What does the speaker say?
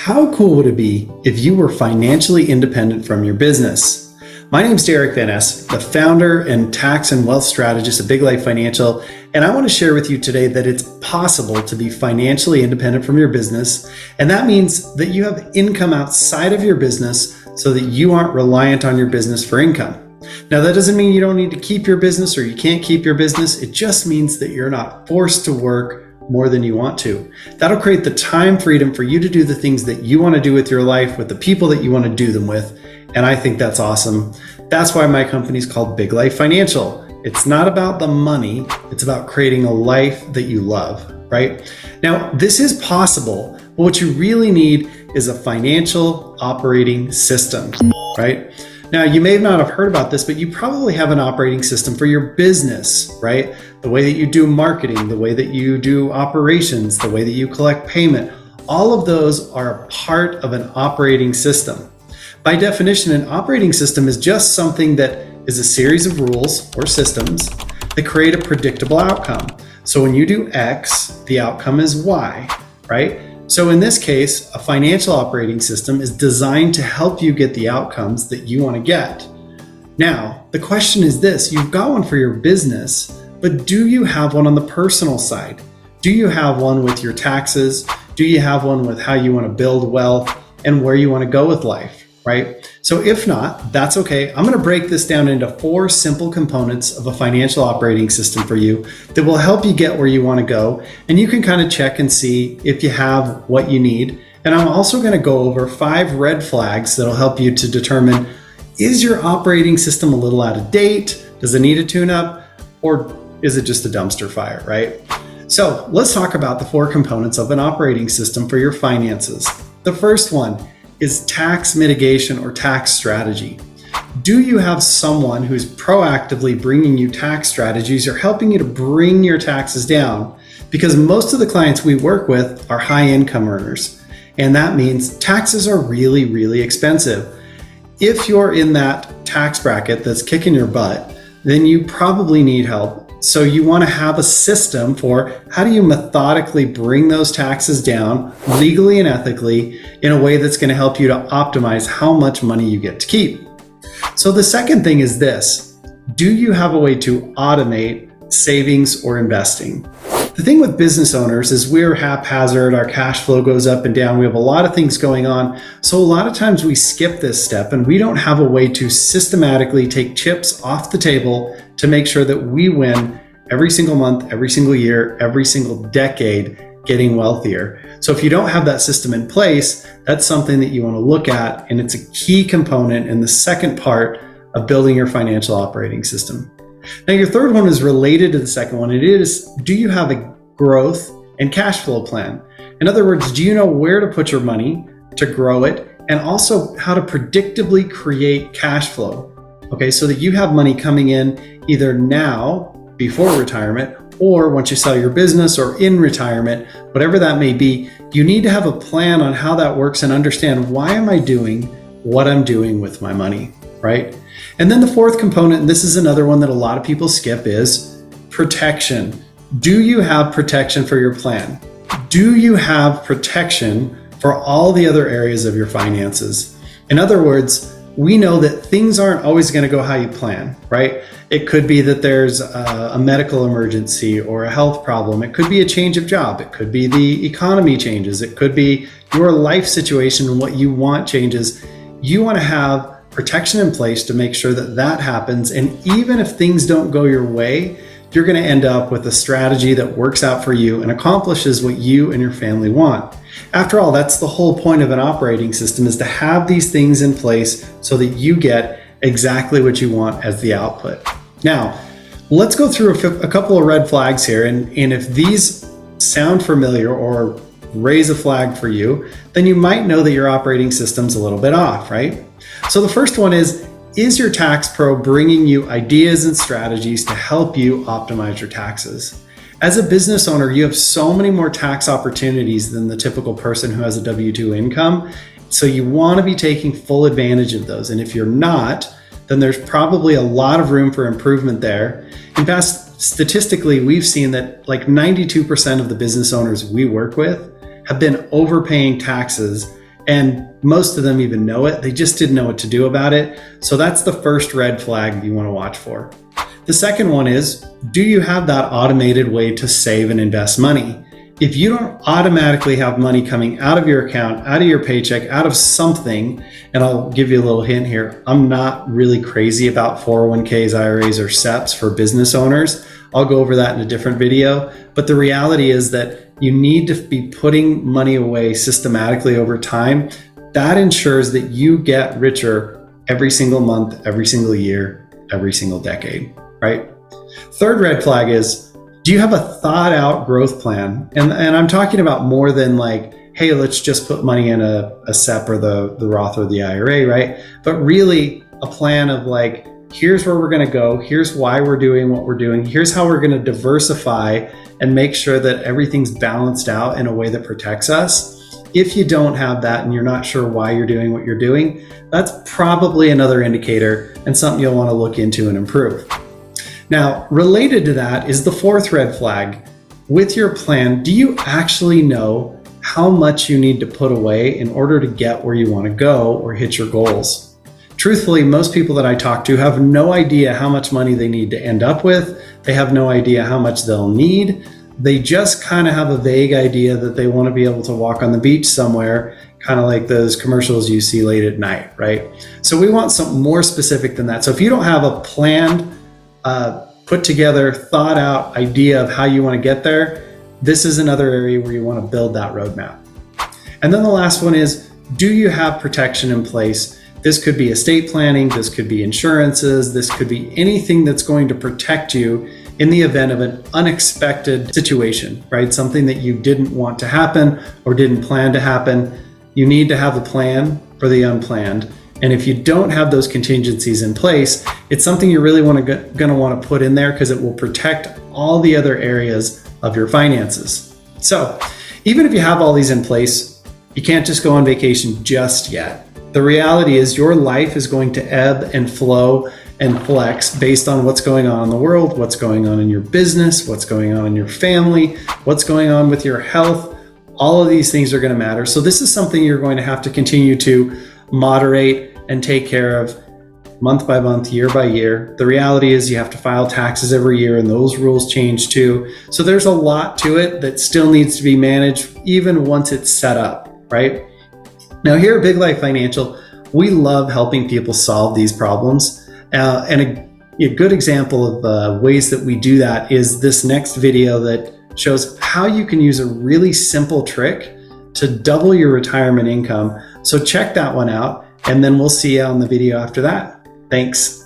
How cool would it be if you were financially independent from your business? My name is Derick Van Ness, the founder and tax and wealth strategist at Big Life Financial, and I want to share with you today that it's possible to be financially independent from your business, and that means that you have income outside of your business so that you aren't reliant on your business for income. Now, that doesn't mean you don't need to keep your business or you can't keep your business. It just means that you're not forced to work more than you want to. That'll create the time freedom for you to do the things that you want to do with your life, with the people that you want to do them with. And I think that's awesome. That's why my company is called Big Life Financial. It's not about the money. It's about creating a life that you love, right? Now, this is possible, but what you really need is a financial operating system, right? Now, you may not have heard about this, but you probably have an operating system for your business, right? The way that you do marketing, the way that you do operations, the way that you collect payment, all of those are a part of an operating system. By definition, an operating system is just something that is a series of rules or systems that create a predictable outcome. So when you do X, the outcome is Y, right? So in this case, a financial operating system is designed to help you get the outcomes that you want to get. Now, the question is this: you've got one for your business, but do you have one on the personal side? Do you have one with your taxes? Do you have one with how you want to build wealth and where you want to go with life, right? So if not, that's okay. I'm going to break this down into 4 simple components of a financial operating system for you that will help you get where you want to go. And you can kind of check and see if you have what you need. And I'm also going to go over 5 red flags that'll help you to determine, is your operating system a little out of date? Does it need a tune-up? Or is it just a dumpster fire, right? So let's talk about the 4 components of an operating system for your finances. The first one is tax mitigation or tax strategy. Do you have someone who's proactively bringing you tax strategies or helping you to bring your taxes down? Because most of the clients we work with are high income earners, and that means taxes are really, really expensive. If you're in that tax bracket that's kicking your butt, then you probably need help. So you want to have a system for how do you methodically bring those taxes down legally and ethically in a way that's going to help you to optimize how much money you get to keep. So the second thing is this: do you have a way to automate savings or investing? The thing with business owners is we're haphazard, our cash flow goes up and down, we have a lot of things going on. So a lot of times we skip this step and we don't have a way to systematically take chips off the table to make sure that we win every single month, every single year, every single decade getting wealthier. So if you don't have that system in place, that's something that you want to look at, and it's a key component in the second part of building your financial operating system. Now, your third one is related to the second one. It is, do you have a growth and cash flow plan? In other words, do you know where to put your money to grow it, and also how to predictably create cash flow? Okay, so that you have money coming in either now, before retirement, or once you sell your business, or in retirement, whatever that may be. You need to have a plan on how that works and understand, why am I doing what I'm doing with my money, right? And then the fourth component, and this is another one that a lot of people skip, is protection. Do you have protection for your plan? Do you have protection for all the other areas of your finances? In other words, we know that things aren't always going to go how you plan, right? It could be that there's a medical emergency or a health problem. It could be a change of job. It could be the economy changes. It could be your life situation and what you want changes. You want to have protection in place to make sure that that happens. And even if things don't go your way, you're going to end up with a strategy that works out for you and accomplishes what you and your family want. After all, that's the whole point of an operating system, is to have these things in place so that you get exactly what you want as the output. Now, let's go through a couple of red flags here. And if these sound familiar or raise a flag for you, then you might know that your operating system's a little bit off, right? So the first one is your tax pro bringing you ideas and strategies to help you optimize your taxes? As a business owner, you have so many more tax opportunities than the typical person who has a W-2 income. So you want to be taking full advantage of those. And if you're not, then there's probably a lot of room for improvement there. In fact, statistically, we've seen that like 92% of the business owners we work with have been overpaying taxes And most of them even know it. They just didn't know what to do about it. So that's the first red flag you want to watch for. The second one is, do you have that automated way to save and invest money? If you don't automatically have money coming out of your account, out of your paycheck, out of something, and I'll give you a little hint here, I'm not really crazy about 401ks, IRAs, or SEPs for business owners. I'll go over that in a different video. But the reality is that you need to be putting money away systematically over time. That ensures that you get richer every single month, every single year, every single decade, right? Third red flag is, do you have a thought out growth plan? And I'm talking about more than like, hey, let's just put money in a SEP or the Roth or the IRA, right? But really a plan of like, here's where we're going to go. Here's why we're doing what we're doing. Here's how we're going to diversify and make sure that everything's balanced out in a way that protects us. If you don't have that and you're not sure why you're doing what you're doing, that's probably another indicator and something you'll want to look into and improve. Now, related to that is the fourth red flag. With your plan, do you actually know how much you need to put away in order to get where you want to go or hit your goals? Truthfully, most people that I talk to have no idea how much money they need to end up with. They have no idea how much they'll need. They just kind of have a vague idea that they want to be able to walk on the beach somewhere, kind of like those commercials you see late at night, right? So we want something more specific than that. So if you don't have a planned, put together, thought out idea of how you want to get there, this is another area where you want to build that roadmap. And then the last one is, do you have protection in place? This could be estate planning, this could be insurances, this could be anything that's going to protect you in the event of an unexpected situation, right? Something that you didn't want to happen or didn't plan to happen. You need to have a plan for the unplanned. And if you don't have those contingencies in place, it's something you really going to want to put in there because it will protect all the other areas of your finances. So even if you have all these in place, you can't just go on vacation just yet. The reality is your life is going to ebb and flow and flex based on what's going on in the world, what's going on in your business, what's going on in your family, what's going on with your health. All of these things are going to matter. So this is something you're going to have to continue to moderate and take care of month by month, year by year. The reality is you have to file taxes every year and those rules change too. So there's a lot to it that still needs to be managed even once it's set up, right? Now here at Big Life Financial, we love helping people solve these problems. And a good example of ways that we do that is this next video that shows how you can use a really simple trick to double your retirement income. So check that one out, and then we'll see you on the video after that. Thanks.